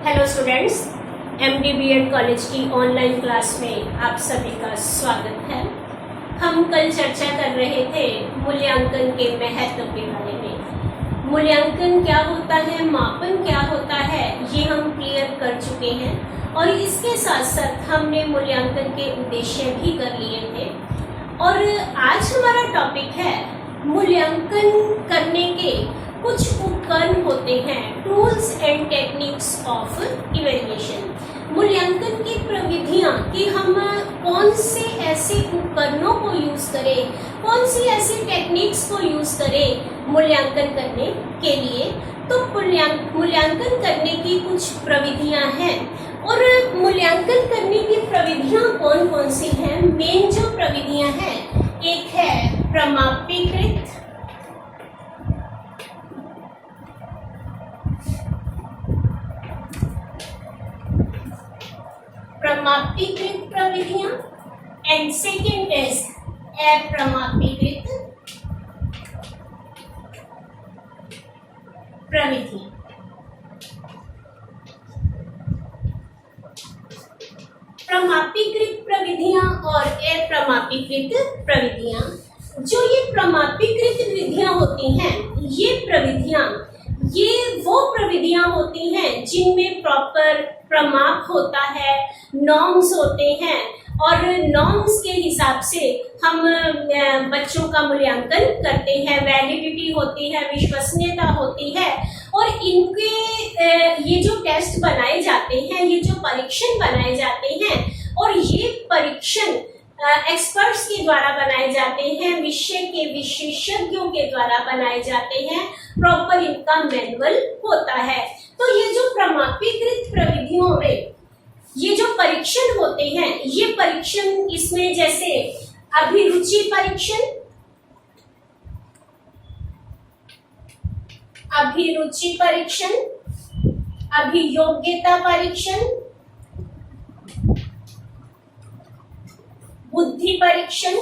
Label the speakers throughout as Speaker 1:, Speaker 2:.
Speaker 1: Hello students, MD BEd college की online class में आप सभी का स्वागत है। हम कल चर्चा कर रहे थे मूल्यांकन के महत्व के बारे में। मूल्यांकन क्या होता है, मापन क्या होता है, ये हम क्लियर कर चुके हैं और इसके साथ साथ हमने मूल्यांकन के उद्देश्य भी कर लिए थे। और आज हमारा टॉपिक है मूल्यांकन करने के कुछ उपकरण होते हैं, tools and techniques of evaluation. मूल्यांकन की प्रविधियां कि हम कौन से ऐसे उपकरणों को यूज करें, कौन सी ऐसी टेक्निक्स को यूज करें मूल्यांकन करने के लिए। तो मूल्यांकन करने की कुछ प्रविधियां हैं और मूल्यांकन करने की प्रविधियां कौन कौन सी हैं। मेन जो प्रविधियां हैं, एक है प्रमापीकृत, प्रमापीकृत प्रविधियां एंड सेकेंड इज अप्रमापीकृत प्रविधियां। प्रमापीकृत प्रविधियां और अप्रमापीकृत प्रविधियां। जो ये प्रमापीकृत विधियां होती हैं, ये वो प्रविधियां होती हैं जिनमें प्रॉपर प्रमाप होता है, नॉर्म्स होते हैं और नॉर्म्स के हिसाब से हम बच्चों का मूल्यांकन करते हैं। वैलिडिटी होती है, विश्वसनीयता होती है और इनके ये जो टेस्ट बनाए जाते हैं, ये जो परीक्षण बनाए जाते हैं और ये परीक्षण एक्सपर्ट्स के द्वारा बनाए जाते हैं, विषय के विशेषज्ञों के द्वारा बनाए जाते हैं। प्रॉपर इनका मैनुअल होता है। तो ये जो प्रमापीकृत प्रविधियों में ये जो परीक्षण होते हैं, ये परीक्षण इसमें जैसे अभिरुचि परीक्षण, अभिरुचि परीक्षण, अभियोग्यता परीक्षण, बुद्धि परीक्षण,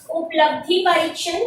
Speaker 1: उपलब्धि परीक्षण,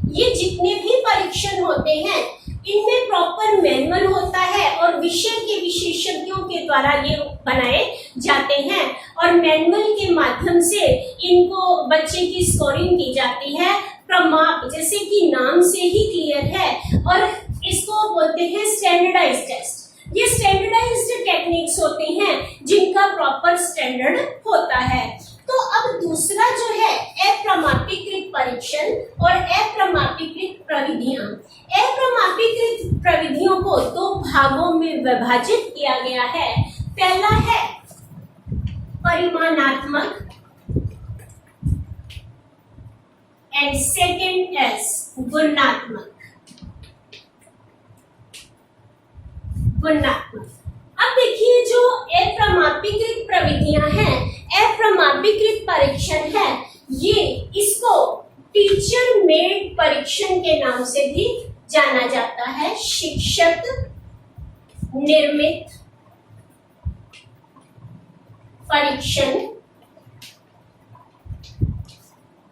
Speaker 1: ये जितने भी परीक्षण होते हैं इनमें प्रॉपर मैनुअल होता है और विषय के विशेषज्ञों के द्वारा ये बनाए जाते हैं और मैनुअल के माध्यम से इनको बच्चे की स्कोरिंग की जाती है। प्रमाप जैसे कि नाम से ही क्लियर है और इसको बोलते हैं स्टैंडर्डाइज्ड टेस्ट। ये स्टैंडर्डाइज्ड टेक्निक्स होती हैं जिनका प्रॉपर स्टैंडर्ड होता है। तो अब दूसरा जो है अप्रमापीकृत परीक्षण और अप्रमापीकृत प्रविधियां। अप्रमापीकृत प्रविधियों को दो भागों में विभाजित किया गया है। पहला है परिमाणात्मक एंड सेकेंड इज गुणात्मक। अब देखिए, जो अप्रमापीकृत प्रविधियां हैं, अप्रमापीकृत परीक्षण है, ये इसको टीचर मेड परीक्षण के नाम से भी जाना जाता है। शिक्षक निर्मित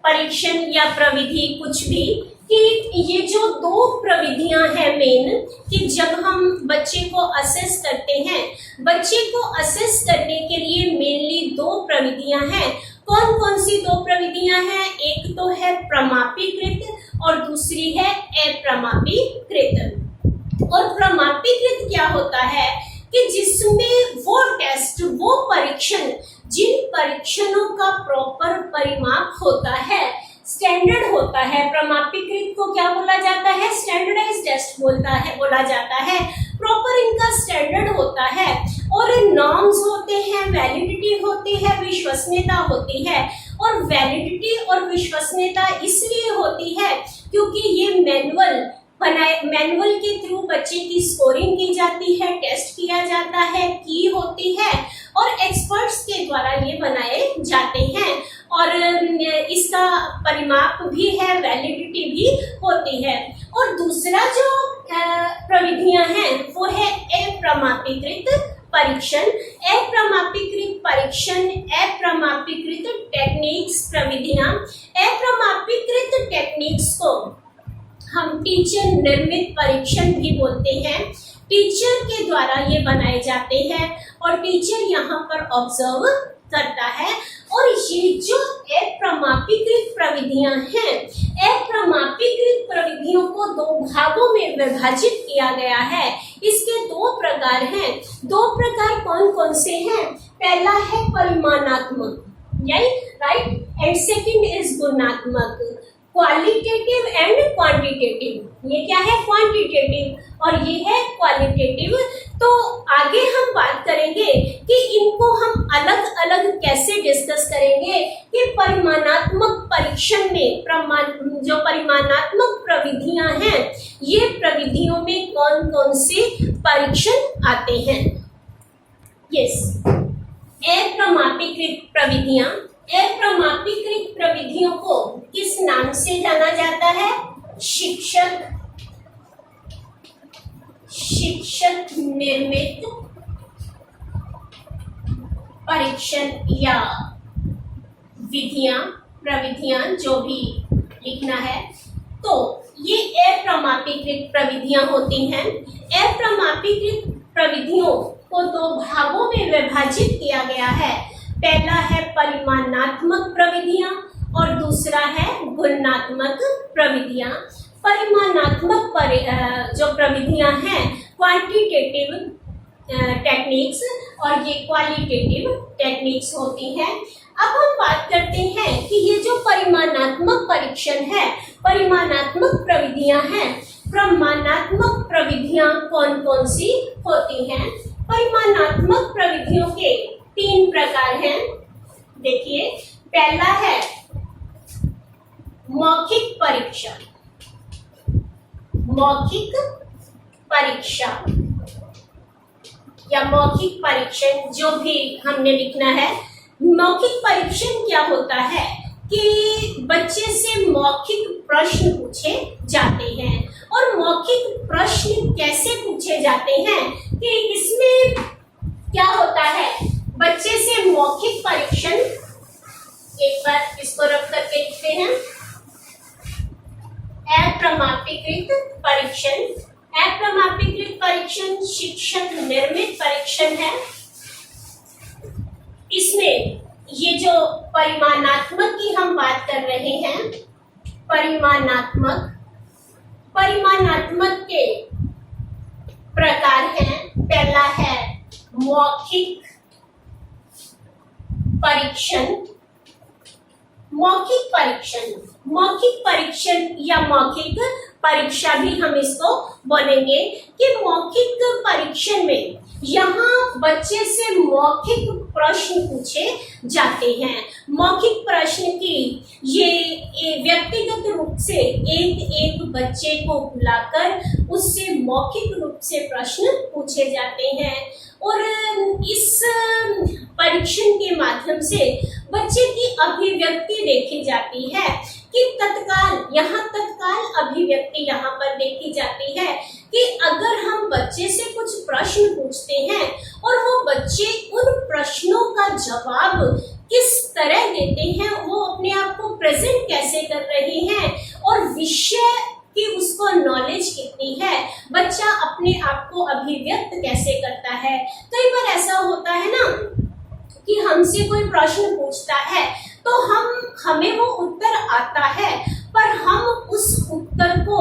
Speaker 1: परीक्षण या प्रविधि कुछ भी, कि ये जो दो प्रविधियां हैं मेन, कि जब हम बच्चे को असेस करते हैं, बच्चे को असेस करने के लिए मेनली दो प्रविधियां हैं। कौन कौन सी दो प्रविधियां हैं? एक तो है प्रमापीकृत और दूसरी है अप्रमापीकृत। और प्रमापीकृत क्या होता है कि जिसमें वो टेस्ट, वो परीक्षण, जिन परीक्षणों का प्रॉपर परिमाप होता है, स्टैंडर्ड होता है। प्रमापीकृत को क्या बोला जाता है? स्टैंडर्डाइज्ड टेस्ट बोला जाता है। प्रॉपर इनका स्टैंडर्ड होता है और नॉर्म्स होते हैं, वैलिडिटी होती है, विश्वसनीयता होती है। और वैलिडिटी और विश्वसनीयता इसलिए होती है क्योंकि ये मैनुअल के थ्रू बच्चे की स्कोरिंग की जाती है, टेस्ट किया जाता है, की होती है और एक्सपर्ट्स के द्वारा ये बनाए जाते हैं और इसका परिमाप भी है, वैलिडिटी भी होती है। और दूसरा जो प्रविधियां हैं वो है अप्रमापीकृत परीक्षण। अप्रमापीकृत परीक्षण, अप्रमापीकृत टेक्निक्स, प्रविधियां। अप्रमापीकृत टेक्निक्स को हम टीचर निर्मित परीक्षण भी बोलते हैं। टीचर के द्वारा ये बनाए जाते हैं और टीचर यहाँ पर ऑब्जर्व करता है। और ये जो अप्रमापीकृत प्रविधियां हैं, अप्रमापीकृत प्रविधियों को दो भागों में विभाजित किया गया है। इसके दो प्रकार हैं। दो प्रकार कौन कौन से हैं? पहला है परिमाणात्मक, राइट, एंड सेकंड इज गुणात्मक, क्वालिटेटिव एंड क्वांटिटेटिव। ये क्या है? क्वांटिटेटिव और ये है क्वालिटेटिव। तो आगे हम बात करेंगे कि इनको हम अलग अलग कैसे डिस्कस करेंगे कि परिमाणात्मक परीक्षण में जो परिमाणात्मक प्रविधियां हैं, ये प्रविधियों में कौन कौन से परीक्षण आते हैं। यस, अप्रमापीकृत प्रविधियां। अप्रमापीकृत प्रविधियों को किस नाम से जाना जाता है? शिक्षक निर्मित परीक्षण या विधियां, प्रविधियां, जो भी लिखना है। तो ये अप्रमापीकृत प्रविधियां होती हैं। अप्रमापीकृत प्रविधियों को दो भागों में विभाजित किया गया है। पहला है परिमाणात्मक प्रविधियां और दूसरा है गुणात्मक प्रविधियां। परिमाणात्मक जो प्रविधियां हैं, क्वांटिटेटिव टेक्निक्स और ये क्वालिटेटिव टेक्निक्स होती हैं। अब हम बात करते हैं कि ये जो परिमाणात्मक परीक्षण है, परिमाणात्मक प्रविधियां हैं, परिमाणात्मक प्रविधियां कौन कौन सी होती हैं? परिमाणात्मक प्रविधियों के 3 प्रकार हैं। देखिए, पहला है मौखिक परीक्षा। मौखिक परीक्षा या मौखिक परीक्षण, जो भी हमने लिखना है। मौखिक परीक्षण क्या होता है कि बच्चे से मौखिक प्रश्न पूछे जाते हैं। और मौखिक प्रश्न कैसे पूछे जाते हैं कि इसमें क्या होता है? बच्चे से मौखिक परीक्षण, एक बार इसको रख करके लिखते हैं, अप्रमापीकृत परीक्षण। अप्रमापीकृत परीक्षण शिक्षक निर्मित परीक्षण है। इसमें ये जो परिमाणात्मक की हम बात कर रहे हैं, परिमाणात्मक के प्रकार हैं। पहला है मौखिक परीक्षण। मौखिक परीक्षण या मौखिक परीक्षा भी हम इसको बोलेंगे कि मौखिक परीक्षण में यहाँ बच्चे से मौखिक प्रश्न पूछे जाते हैं। मौखिक प्रश्न की ये व्यक्तिगत रूप से एक बच्चे को बुलाकर उससे मौखिक रूप से प्रश्न पूछे जाते हैं। और इस परीक्षण के माध्यम से बच्चे की अभिव्यक्ति देखी जाती है कि तत्काल अभिव्यक्ति यहाँ पर देखी जाती है कि अगर हम बच्चे से कुछ प्रश्न पूछते हैं और वो बच्चे उन प्रश्नों का जवाब किस तरह देते हैं, वो अपने आप को प्रेजेंट कैसे कर रहे हैं और विषय कि उसको नॉलेज कितनी है, बच्चा अपने आप को अभिव्यक्त कैसे करता है। कई बार ऐसा होता है ना कि हमसे कोई प्रश्न पूछता है तो हमें वो उत्तर आता है पर हम उस उत्तर को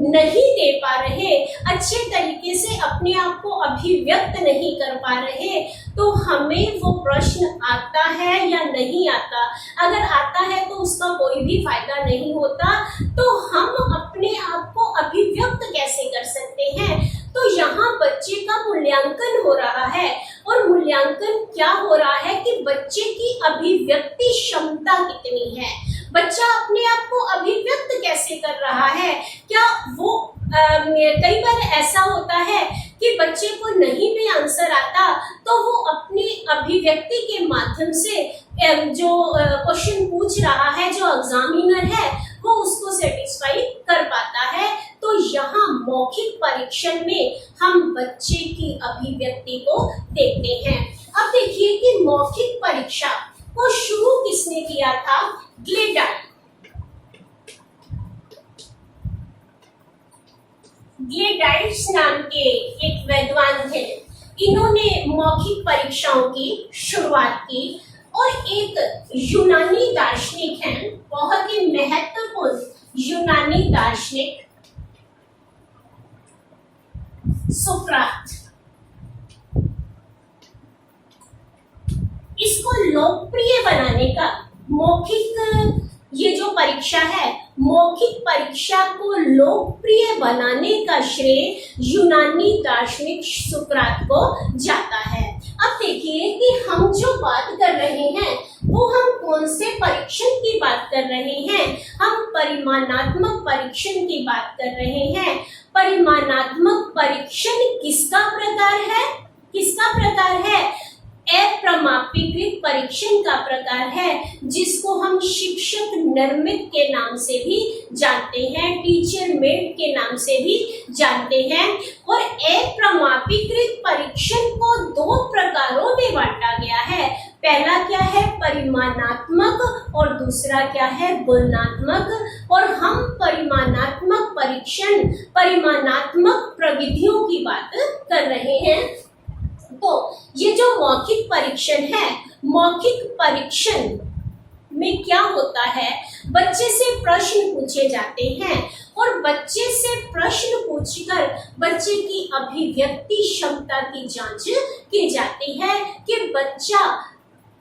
Speaker 1: नहीं दे पा रहे, अच्छे तरीके से अपने आप को अभिव्यक्त नहीं कर पा रहे, तो हमें वो प्रश्न आता है या नहीं आता। अगर आता है तो उसका कोई भी फायदा नहीं होता, तो हम अपने आप को अभिव्यक्त कैसे कर सकते हैं। तो यहाँ बच्चे का मूल्यांकन हो रहा है और मूल्यांकन क्या हो रहा है कि बच्चे की अभिव्यक्ति क्षमता कितनी है, बच्चा अपने आप को अभिव्यक्त कैसे कर रहा है। क्या वो कई बार ऐसा होता है कि बच्चे को नहीं भी आंसर आता तो वो अपनी अभिव्यक्ति के माध्यम से जो क्वेश्चन पूछ रहा है, जो एग्जामिनर है, वो उसको सेटिस्फाई कर पाता है। तो यहाँ मौखिक परीक्षण में हम बच्चे की अभिव्यक्ति को देखते हैं। अब देखिए कि मौखिक परीक्षा को शुरू किसने किया था? ग्लेडाई। ग्लेडाइट्स नाम के एक विद्वान थे। इन्होंने मौखिक परीक्षाओं की शुरुआत की और एक यूनानी दार्शनिक हैं, बहुत ही महत्वपूर्ण यूनानी दार्शनिक सोक्रात, इसको लोकप्रिय बनाने का मौखिक ये जो परीक्षा है, मौखिक परीक्षा को लोकप्रिय बनाने का श्रेय यूनानी दार्शनिक सुकरात को जाता है। अब देखिए कि हम जो बात कर रहे हैं वो हम कौन से परीक्षण की बात कर रहे हैं। हम परिमाणात्मक परीक्षण की बात कर रहे हैं। परिमाणात्मक परीक्षण किसका प्रकार है? किसका प्रकार है? अप्रमापीकृत परीक्षण का प्रकार है, जिसको हम शिक्षक निर्मित के नाम से भी जानते हैं, टीचर मेड के नाम से भी जानते हैं। और अप्रमापीकृत परीक्षण को दो प्रकारों में बांटा गया है। पहला क्या है? परिमाणात्मक, और दूसरा क्या है? गुणात्मक। और हम परिमाणात्मक परीक्षण, परिमाणात्मक प्रविधियों की बात कर रहे हैं। तो ये जो मौखिक परीक्षण है, मौखिक परीक्षण में क्या होता है? बच्चे से प्रश्न पूछे जाते हैं और बच्चे से प्रश्न पूछकर बच्चे की अभिव्यक्ति क्षमता की जांच की जाती है कि बच्चा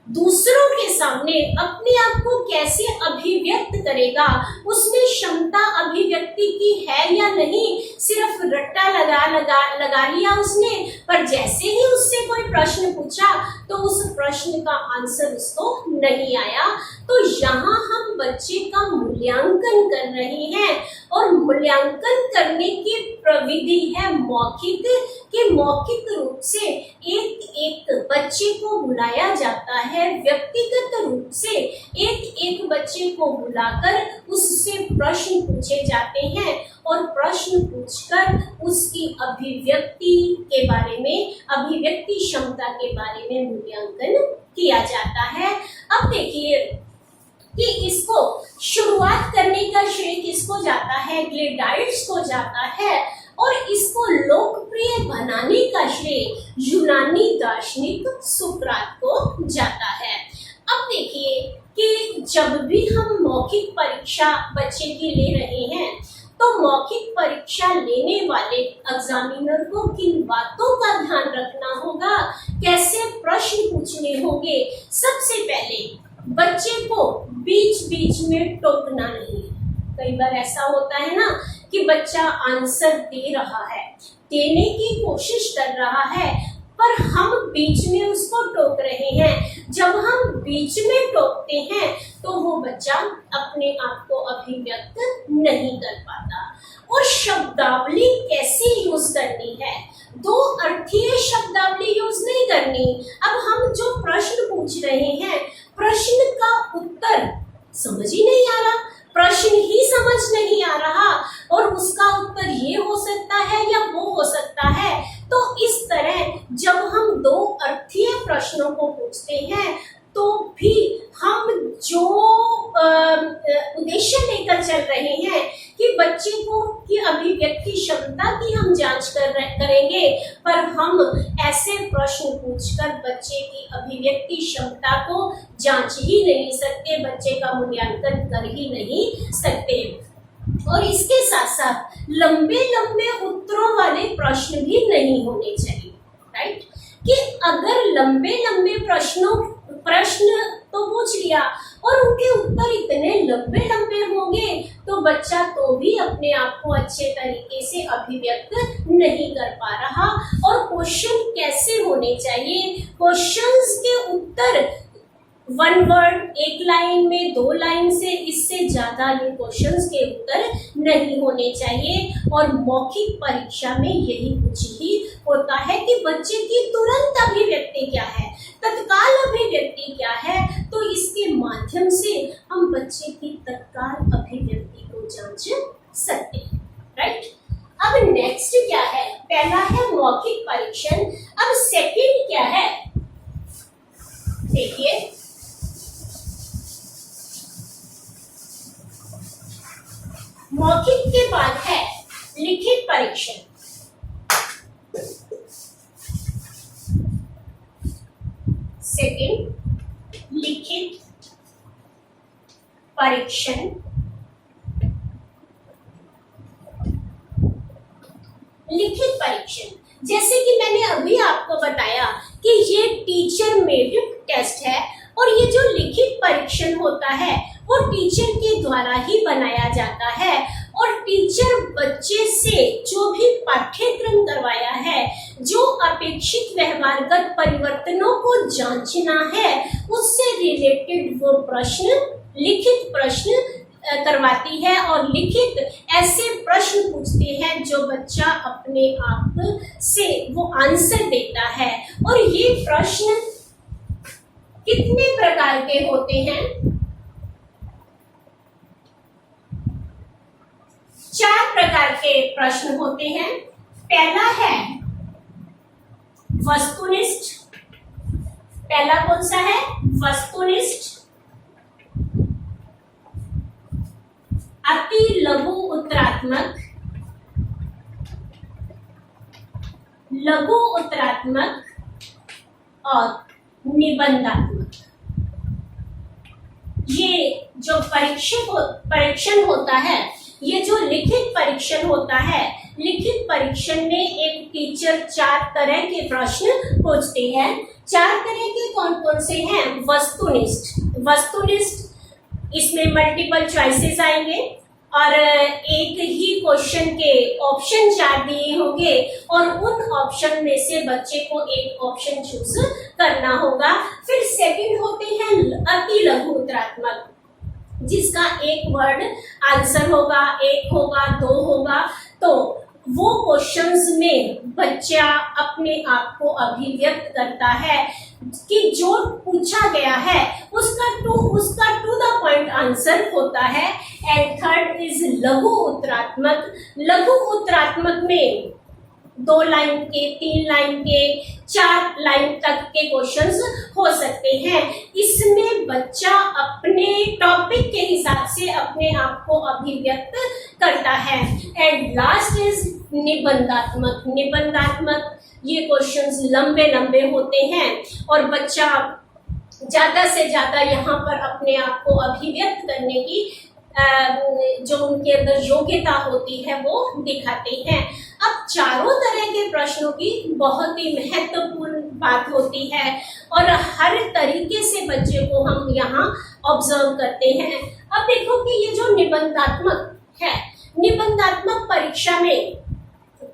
Speaker 1: दूसरों के सामने अपने आप को कैसे अभिव्यक्त करेगा, उसमें क्षमता अभिव्यक्ति की है या नहीं। सिर्फ रट्टा लगा लिया उसने, पर जैसे ही उससे कोई प्रश्न पूछा तो उस प्रश्न का आंसर उसको नहीं आया। तो यहाँ हम बच्चे का मूल्यांकन कर रहे हैं और मूल्यांकन करने की प्रविधि है मौखिक, कि मौखिक रूप से एक एक बच्चे को बुलाया जाता है, व्यक्तिगत रूप से एक एक बच्चे को बुलाकर उससे प्रश्न पूछे जाते हैं और प्रश्न पूछकर उसकी अभिव्यक्ति के बारे में, अभिव्यक्ति क्षमता के बारे में मूल्यांकन किया जाता है। अब देखिए कि इसको शुरुआत करने का श्रेय किसको जाता है? ग्लेडाइट्स को जाता है। और इसको लोकप्रिय बनाने का श्रेय यूनानी दार्शनिक सुकरात को जाता है। अब देखिए कि जब भी हम मौखिक परीक्षा बच्चे की ले रहे हैं तो मौखिक परीक्षा लेने वाले एग्जामिनर को किन बातों का ध्यान रखना होगा, कैसे प्रश्न पूछने होंगे। सबसे पहले बच्चे को बीच बीच में टोकना नहीं। कई बार ऐसा होता है ना कि बच्चा आंसर दे रहा है, देने की कोशिश कर रहा है, पर हम बीच में उसको टोक रहे हैं। जब हम बीच में टोकते हैं तो वो बच्चा अपने आप को अभिव्यक्त नहीं कर पाता। और शब्दावली कैसे यूज करनी है? दो अर्थीय शब्दावली यूज नहीं करनी। अब हम जो प्रश्न पूछ रहे हैं, प्रश्न का उत्तर समझ ही नहीं आ रहा, प्रश्न ही समझ नहीं आ रहा और उसका उत्तर ये हो सकता है या वो हो सकता है। तो इस तरह जब हम दो अर्थीय प्रश्नों को पूछते हैं तो भी हम जो उद्देश्य लेकर चल रहे हैं कि बच्चे को की अभिव्यक्ति क्षमता की हम जांच करेंगे, पर हम ऐसे प्रश्न पूछकर बच्चे की अभिव्यक्ति क्षमता को जांच ही नहीं सकते, बच्चे का मूल्यांकन कर ही नहीं सकते। और इसके साथ साथ लंबे लंबे उत्तरों वाले प्रश्न भी नहीं होने चाहिए, राइट? कि अगर लंबे लंबे प्रश्न तो पूछ लिया और उनके उत्तर इतने लंबे लंबे होंगे तो बच्चा तो भी अपने आप को अच्छे तरीके से अभिव्यक्त नहीं कर पा रहा। और क्वेश्चन कैसे होने चाहिए? क्वेश्चंस के उत्तर वन वर्ड, एक लाइन में, दो लाइन से इससे ज्यादा ये क्वेश्चंस के उत्तर नहीं होने चाहिए। और मौखिक परीक्षा में यही कुछ ही होता है कि बच्चे की तुरंत अभिव्यक्ति क्या है, तत्काल अभिव्यक्ति क्या है, तो इसके माध्यम से हम बच्चे की तत्काल अभिव्यक्ति को जांच सकते हैं, राइट? अब नेक्स्ट क्या है? पहला है मौखिक परीक्षण। अब सेकंड क्या है? देखिए, मौखिक के बाद है लिखित परीक्षण। सेकंड, लिखित परीक्षण। लिखित परीक्षण, जैसे कि मैंने अभी आपको बताया कि ये टीचर मेड टेस्ट है और ये जो लिखित परीक्षण होता है वो टीचर के द्वारा ही बनाया जाता है और टीचर बच्चे से जो भी पाठ्यक्रम करवाया है, जो अपेक्षित व्यवहारगत परिवर्तनों को जांचना है, उससे रिलेटेड वो प्रश्न, लिखित प्रश्न करवाती है और लिखित ऐसे प्रश्न पूछते हैं जो बच्चा अपने आप से वो आंसर देता है। और ये प्रश्न कितने प्रकार के होते हैं? 4 प्रकार के प्रश्न होते हैं। पहला है वस्तुनिष्ठ। पहला कौन सा है? वस्तुनिष्ठ। अति लघु उत्तरात्मक, लघु उत्तरात्मक और निबंधात्मक। ये जो परीक्षण होता है, ये जो लिखित परीक्षण होता है, लिखित परीक्षण में एक टीचर 4 तरह के प्रश्न पूछते हैं। 4 तरह के कौन कौन से हैं? वस्तुनिष्ठ। वस्तुनिष्ठ इसमें मल्टीपल चॉइसेस आएंगे और एक ही क्वेश्चन के ऑप्शन 4 दिए होंगे और उन ऑप्शन में से बच्चे को एक ऑप्शन चूज करना होगा। फिर सेकंड होते हैं अति लघु उत्तरात्मक, जिसका एक वर्ड आंसर होगा, 1 होगा, 2 होगा। तो वो क्वेश्चंस में बच्चा अपने आप को अभिव्यक्त करता है कि जो पूछा गया है उसका टू द पॉइंट आंसर होता है। एंड थर्ड इज लघु उत्तरात्मक। लघु उत्तरात्मक में 2 लाइन के, 3 लाइन के, 4 लाइन तक के क्वेश्चंस हो सकते हैं। इसमें बच्चा अपने टॉपिक के हिसाब से अपने आप को अभिव्यक्त करता है। एंड लास्ट इज निबंधात्मक। निबंधात्मक ये क्वेश्चंस लंबे लंबे होते हैं और बच्चा ज्यादा से ज्यादा यहाँ पर अपने आप को अभिव्यक्त करने की जो उनके अंदर योग्यता होती है वो दिखाते हैं। अब चारों तरह के प्रश्नों की बहुत ही महत्वपूर्ण बात होती है और हर तरीके से बच्चे को हम यहाँ ऑब्जर्व करते हैं। अब देखो कि ये जो निबंधात्मक है, निबंधात्मक परीक्षा में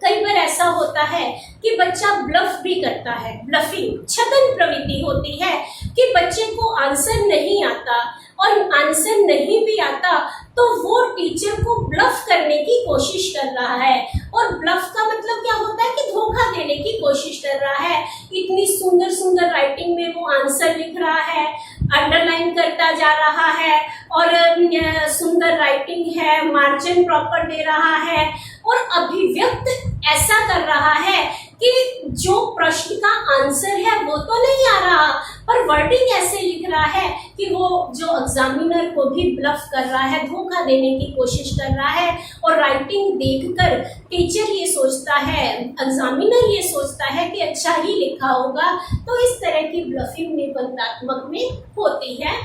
Speaker 1: कई बार ऐसा होता है कि बच्चा ब्लफ भी करता है। ब्लफिंग, छदन प्रवृत्ति होती है कि बच्चे को आंसर नहीं आता और आंसर नहीं भी आता तो वो टीचर को ब्लफ करने की कोशिश कर रहा है। और ब्लफ का मतलब क्या होता है कि धोखा देने की कोशिश कर रहा है। इतनी सुंदर सुंदर राइटिंग में वो आंसर लिख रहा है, अंडरलाइन करता जा रहा है और सुंदर राइटिंग है, मार्जिन प्रॉपर दे रहा है और अभिव्यक्त ऐसा कर रहा है कि जो प्रश्न का आंसर है वो तो नहीं आ रहा, पर वर्डिंग ऐसे लिख रहा है कि वो जो एग्जामिनर को भी ब्लफ कर रहा है, धोखा देने की कोशिश कर रहा है। और राइटिंग देखकर टीचर ये सोचता है, एग्जामिनर ये सोचता है कि अच्छा ही लिखा होगा। तो इस तरह की ब्लफिंग निबंधात्मक में होती है।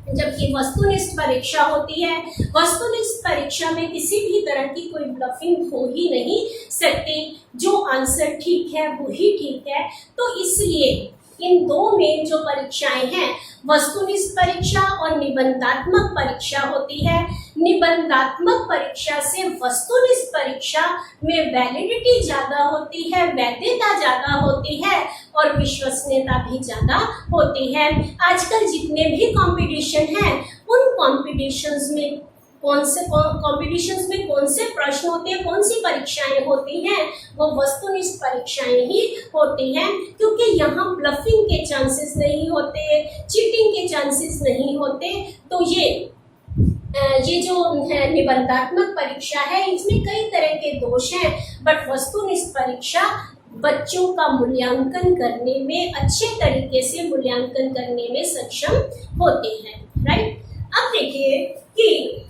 Speaker 1: जबकि वस्तुनिष्ठ परीक्षा होती है, वस्तुनिष्ठ परीक्षा में किसी भी तरह की कोई ब्लफिंग हो ही नहीं सकती। जो आंसर ठीक है वो ही ठीक है। तो इसलिए इन 2 में जो परीक्षाएं हैं, वस्तुनिष्ठ परीक्षा और निबंधात्मक परीक्षा होती है। निबंधात्मक परीक्षा से वस्तुनिष्ठ परीक्षा में वैलिडिटी ज्यादा होती है, वैधता ज्यादा होती है और विश्वसनीयता भी ज्यादा होती है। आजकल जितने भी कंपटीशन हैं, उन कंपटीशंस में कौन से प्रश्न होते हैं, कौन सी परीक्षाएं होती हैं, वो वस्तुनिष्ठ परीक्षाएं ही होती हैं। क्योंकि यहाँ ब्लफिंग के चांसेस नहीं होते, चीटिंग के चांसेस नहीं होते। तो ये जो निबंधात्मक परीक्षा है, इसमें कई तरह के दोष हैं, बट वस्तुनिष्ठ परीक्षा बच्चों का मूल्यांकन करने में, अच्छे तरीके से मूल्यांकन करने में सक्षम होते हैं। राइट। अब देखिए कि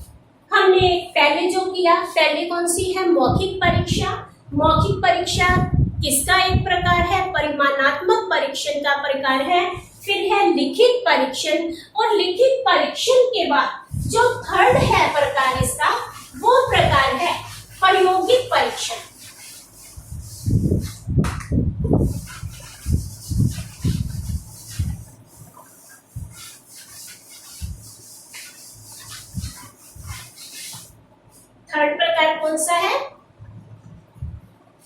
Speaker 1: हमने पहले जो किया, पहले कौन सी है, मौखिक परीक्षा। मौखिक परीक्षा किसका एक प्रकार है, परिमाणात्मक परीक्षण का प्रकार है। फिर है लिखित परीक्षण, और लिखित परीक्षण के बाद जो थर्ड है प्रकार इसका, वो प्रकार है प्रायोगिक परीक्षण। थर्ड प्रकार कौन सा है,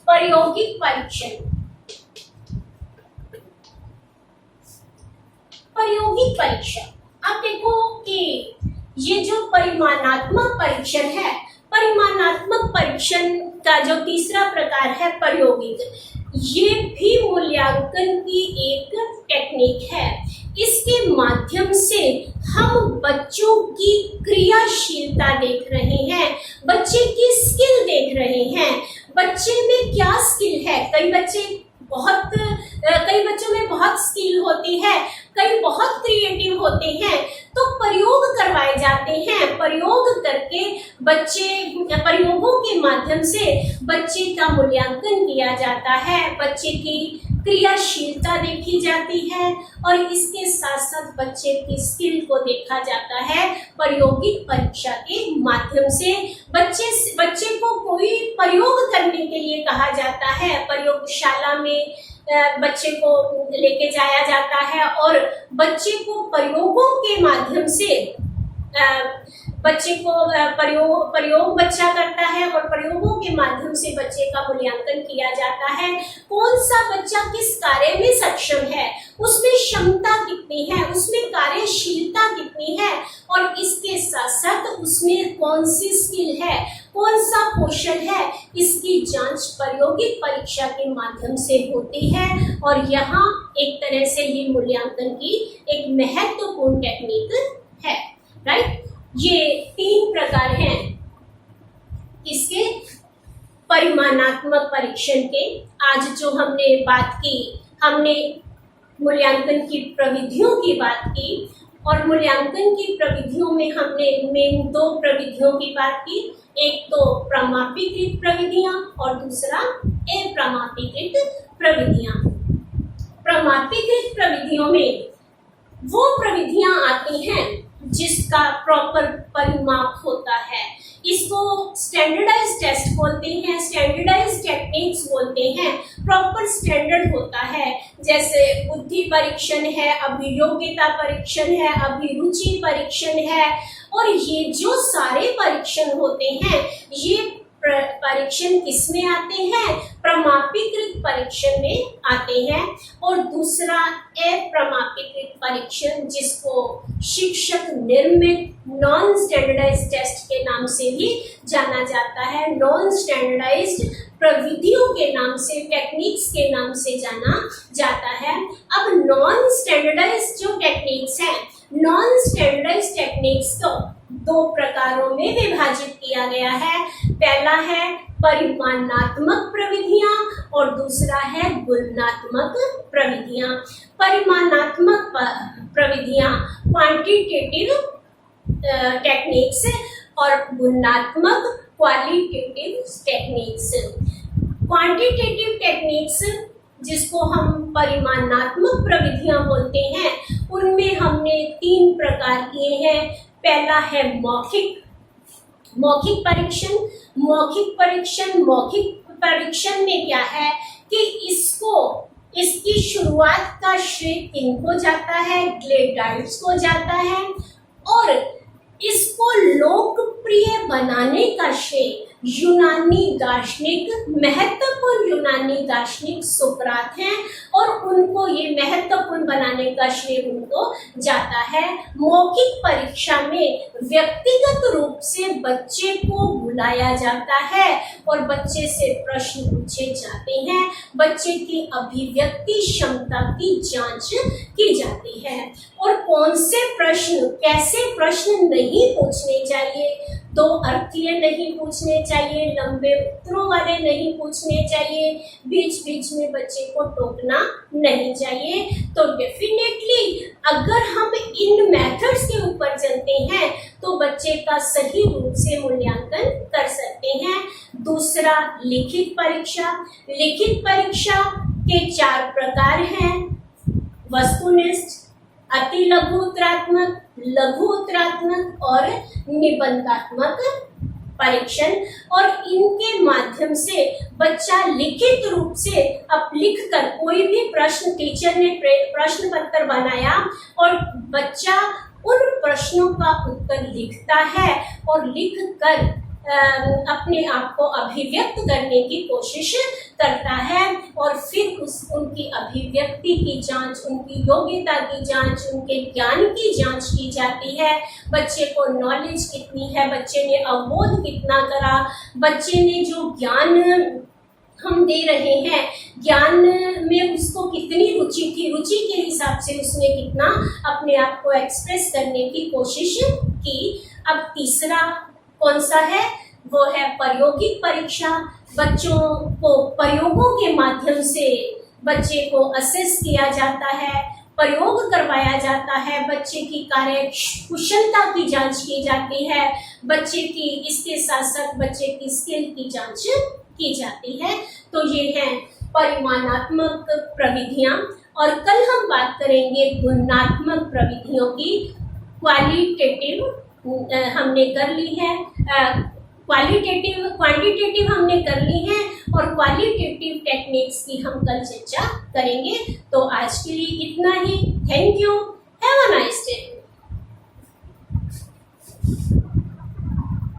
Speaker 1: प्रायोगिक परीक्षण। प्रायोगिक परीक्षा, अब देखो कि ये जो परिमाणात्मक परीक्षण है, परिमाणात्मक परीक्षण का जो तीसरा प्रकार है प्रायोगिक, ये भी मूल्यांकन की एक टेक्निक है। इसके माध्यम से हम बच्चों की क्रियाशीलता देख रहे हैं, बच्चे की स्किल देख रहे हैं, बच्चे में क्या स्किल है। कई बच्चों में बहुत स्किल होती है, कई बहुत क्रिएटिव होते हैं, तो प्रयोग करवाए जाते हैं। प्रयोग करके प्रयोगों के माध्यम से बच्चे का मूल्यांकन किया जाता है, बच्चे की क्रियाशीलता देखी जाती है, और इसके साथ साथ बच्चे की स्किल को देखा जाता है। प्रायोगिक परीक्षा के माध्यम से बच्चे को कोई प्रयोग करने के लिए कहा जाता है, प्रयोगशाला में बच्चे को लेके जाया जाता है, और बच्चे को प्रयोगों के माध्यम से बच्चे को प्रयोग बच्चा करता है, और प्रयोगों के माध्यम से बच्चे का मूल्यांकन किया जाता है। कौन सा बच्चा किस कार्य में सक्षम है, उसमें क्षमता कितनी है, उसमें कार्यशीलता कितनी है, और इसके साथ साथ उसमें कौन सी स्किल है, कौन सा कौशल है, इसकी जांच प्रायोगिक परीक्षा के माध्यम से होती है। और यहाँ एक तरह से ये मूल्यांकन की एक महत्वपूर्ण टेक्निक है, राइट। ये तीन प्रकार हैं इसके परिमाणात्मक परीक्षण के। आज जो हमने बात की, हमने मूल्यांकन की प्रविधियों की बात की, और मूल्यांकन की प्रविधियों में हमने मेन दो प्रविधियों की बात की, एक तो प्रमापीकृत प्रविधियां और दूसरा अप्रमापीकृत प्रविधियां। प्रमापीकृत प्रविधियों में वो प्रविधियां आती हैं जिसका प्रॉपर परिमाप होता है। इसको स्टैंडर्डाइज्ड टेस्ट बोलते हैं, स्टैंडर्डाइज्ड टेक्निक्स बोलते हैं। प्रॉपर स्टैंडर्ड होता है, जैसे बुद्धि परीक्षण है, अभियोग्यता परीक्षण है, अभिरुचि परीक्षण है, और ये जो सारे परीक्षण होते हैं, ये परीक्षण किसमें आते हैं, प्रमापीकृत परीक्षण में आते हैं। और दूसरा अप्रमापीकृत परीक्षण, जिसको शिक्षक निर्मित नॉन स्टैंडर्डाइज्ड टेस्ट के नाम से भी जाना जाता है, नॉन स्टैंडर्डाइज्ड प्रविधियों के नाम से, टेक्निक्स के नाम से जाना जाता है। अब नॉन स्टैंडर्डाइज्ड जो टेक्निक्स हैं, नॉन स्टैंडर्डाइज्ड टेक्निक्स को दो प्रकारों में विभाजित किया गया है। पहला है परिमाणात्मक प्रविधियां और दूसरा है गुणात्मक प्रविधियां। परिमाणात्मक प्रविधियां क्वांटिटेटिव टेक्निक्स और गुणात्मक क्वालिटेटिव टेक्निक्स। क्वांटिटेटिव टेक्निक्स जिसको हम परिमाणात्मक प्रविधियां बोलते हैं, उनमें हमने तीन प्रकार किए हैं। पहला है मौखिक परीक्षण। मौखिक परीक्षण में क्या है कि इसकी शुरुआत का श्रेय किनको जाता है, ग्लेडाइट्स को जाता है, और इसको लोकप्रिय बनाने का श्रेय महत्वपूर्ण यूनानी दार्शनिक सुकरात हैं, और उनको ये महत्वपूर्ण बनाने का श्रेय उनको जाता है। मौखिक परीक्षा में व्यक्तिगत रूप से बच्चे को बुलाया जाता है और बच्चे से प्रश्न पूछे जाते हैं, बच्चे की अभिव्यक्ति क्षमता की जांच की जाती है। और कौन से प्रश्न, कैसे प्रश्न नहीं पूछने चाहिए। दो अर्थीय नहीं पूछने चाहिए, लंबे उत्तरों वाले नहीं पूछने चाहिए, बीच बीच में बच्चे को टोकना नहीं चाहिए। तो डेफिनेटली अगर हम इन मेथड्स के ऊपर चलते हैं तो बच्चे का सही रूप से मूल्यांकन कर सकते हैं। दूसरा, लिखित परीक्षा। लिखित परीक्षा के 4 प्रकार हैं: वस्तुनिष्ठ, अति लघु उत्तरात्मक, लघु उत्तरात्मक और निबंधात्मक परीक्षण। और इनके माध्यम से बच्चा लिखित रूप से अब लिखकर कोई भी प्रश्न, टीचर ने प्रश्न पत्र बनाया और बच्चा उन प्रश्नों का उत्तर लिखता है और लिखकर अपने आप को अभिव्यक्त करने की कोशिश करता है। और फिर उनकी अभिव्यक्ति की जांच, उनकी योग्यता की जांच, उनके ज्ञान की जांच की जाती है। बच्चे को नॉलेज कितनी है, बच्चे ने अवबोध कितना करा, बच्चे ने जो ज्ञान हम दे रहे हैं, ज्ञान में उसको कितनी रुचि थी, रुचि के हिसाब से उसने कितना अपने आप को एक्सप्रेस करने की कोशिश की। अब तीसरा कौन सा है, वो है प्रायोगिक परीक्षा। बच्चों को प्रयोगों के माध्यम से बच्चे को असेस किया जाता है, प्रयोग करवाया जाता है, बच्चे की कार्य कुशलता की जांच की जाती है, बच्चे की इसके साथ साथ बच्चे की स्किल की जांच की जाती है। तो ये हैं परिमाणात्मक प्रविधियां। और कल हम बात करेंगे गुणात्मक प्रविधियों की। क्वालिटेटिव हमने कर ली है, क्वांटिटेटिव हमने कर ली है और क्वालिटेटिव टेक्निक्स की हम कल चर्चा करेंगे। तो आज के लिए इतना ही। Thank you, have a nice day.